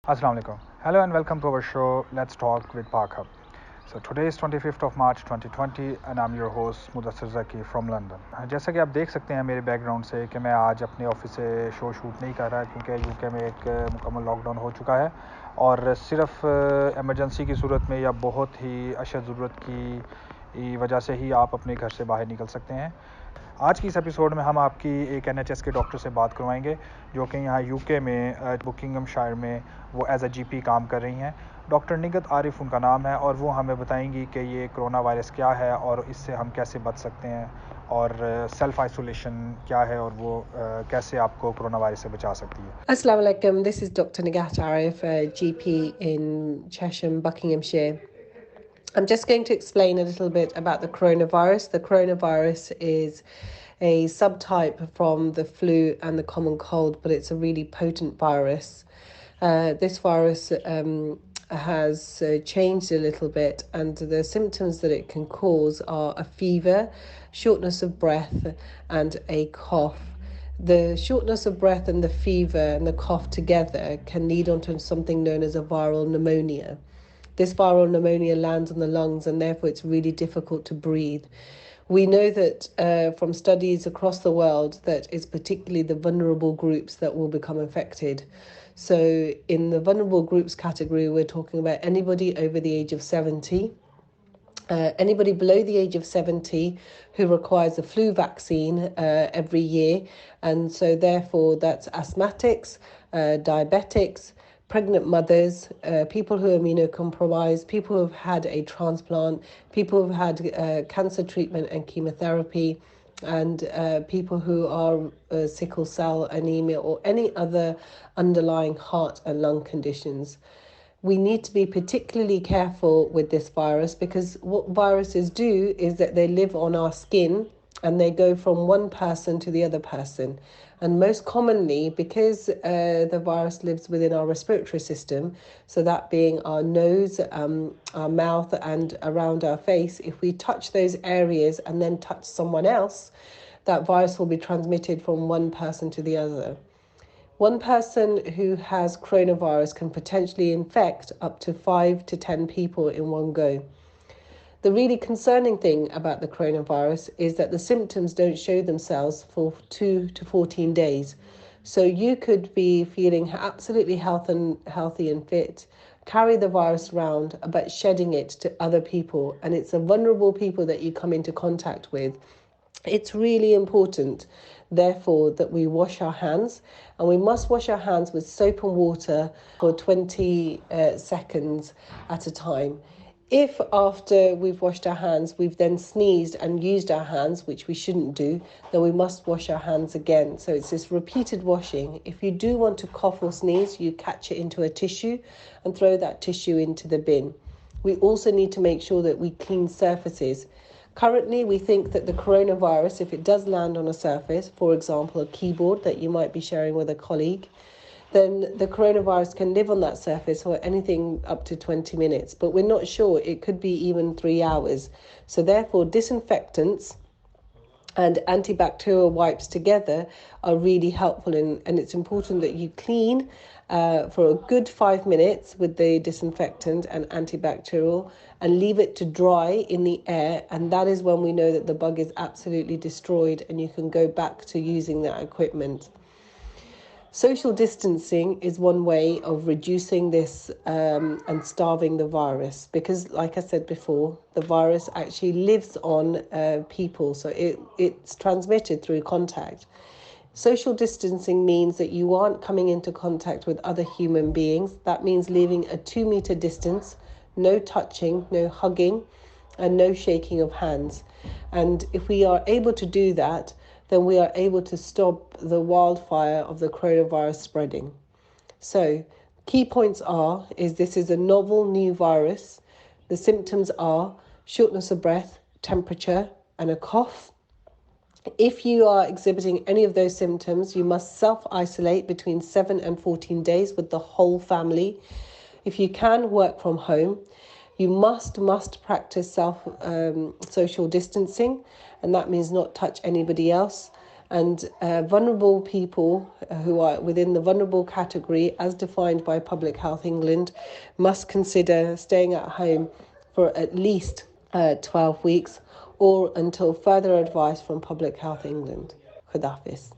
Assalamu alaikum. Hello and welcome to our show Let's Talk with PakHub. So today is 25th of March 2020 and I'm your host Mudassir Zaki from London. जैसा कि आप देख सकते हैं मेरे background से कि मैं आज अपने ऑफिस से शो शूट नहीं कर रहा क्योंकि यूके में एक मुकम्मल लॉकडाउन हो चुका है और सिर्फ इमरजेंसी की सूरत में या बहुत ही अशद ज़रूरत की वजह से ही आप अपने घर से बाहर निकल सकते हैं। आज की इस एपिसोड में हम आपकी एक एनएचएस के डॉक्टर से बात करवाएंगे जो कि यहाँ यूके में बुकिंगमशायर में वो एज अ जीपी काम कर रही हैं। डॉक्टर निगत आरिफ उनका नाम है और वो हमें बताएंगी कि ये कोरोना वायरस क्या है और इससे हम कैसे बच सकते हैं और सेल्फ आइसोलेशन क्या है और वो कैसे आपको कोरोना वायरस से बचा सकती है। Assalamu alaikum. This is Dr. Nighat Arif, a GP in Chesham, Buckinghamshire. I'm just going to explain a little bit about the coronavirus. The coronavirus is a subtype from the flu and the common cold, but it's a really potent virus. This virus has changed a little bit, and the symptoms that it can cause are a fever, shortness of breath, and a cough. The shortness of breath and the fever and the cough together can lead on to something known as a viral pneumonia. This viral pneumonia lands on the lungs and therefore it's really difficult to breathe. We know that from studies across the world that it's particularly the vulnerable groups that will become affected. So in the vulnerable groups category, we're talking about anybody over the age of 70, anybody below the age of 70 who requires a flu vaccine every year. And so therefore that's asthmatics, diabetics, pregnant mothers, people who are immunocompromised, people who have had a transplant, people who have had cancer treatment and chemotherapy, and people who are sickle cell anemia or any other underlying heart and lung conditions. We need to be particularly careful with this virus because what viruses do is that they live on our skin and they go from one person to the other person. And most commonly, because the virus lives within our respiratory system, so that being our nose, our mouth, and around our face, if we touch those areas and then touch someone else, that virus will be transmitted from one person to the other. One person who has coronavirus can potentially infect up to 5 to 10 people in one go. The really concerning thing about the coronavirus is that the symptoms don't show themselves for 2 to 14 days. So you could be feeling absolutely healthy and fit, carry the virus around, but shedding it to other people. And it's the vulnerable people that you come into contact with. It's really important, therefore, that we wash our hands, and we must wash our hands with soap and water for 20 seconds at a time. If after we've washed our hands, we've then sneezed and used our hands, which we shouldn't do, then we must wash our hands again. So it's this repeated washing. If you do want to cough or sneeze, you catch it into a tissue and throw that tissue into the bin. We also need to make sure that we clean surfaces. Currently, we think that the coronavirus, if it does land on a surface, for example, a keyboard that you might be sharing with a colleague, then the coronavirus can live on that surface for anything up to 20 minutes. But we're not sure. It could be even 3 hours. So therefore, disinfectants and antibacterial wipes together are really helpful. And it's important that you clean for a good 5 minutes with the disinfectant and antibacterial and leave it to dry in the air. And that is when we know that the bug is absolutely destroyed and you can go back to using that equipment. Social distancing is one way of reducing this and starving the virus because, like I said before, the virus actually lives on people, so it's transmitted through contact. Social distancing means that you aren't coming into contact with other human beings. That means leaving a 2-meter distance, no touching, no hugging, and no shaking of hands. And if we are able to do that, then we are able to stop the wildfire of the coronavirus spreading. So, key points is this is a novel new virus. The symptoms are shortness of breath, temperature, and a cough. If you are exhibiting any of those symptoms, you must self-isolate between 7 and 14 days with the whole family. If you can, work from home. You must practice social distancing, and that means not touch anybody else. And vulnerable people who are within the vulnerable category, as defined by Public Health England, must consider staying at home for at least 12 weeks or until further advice from Public Health England. Khudafis.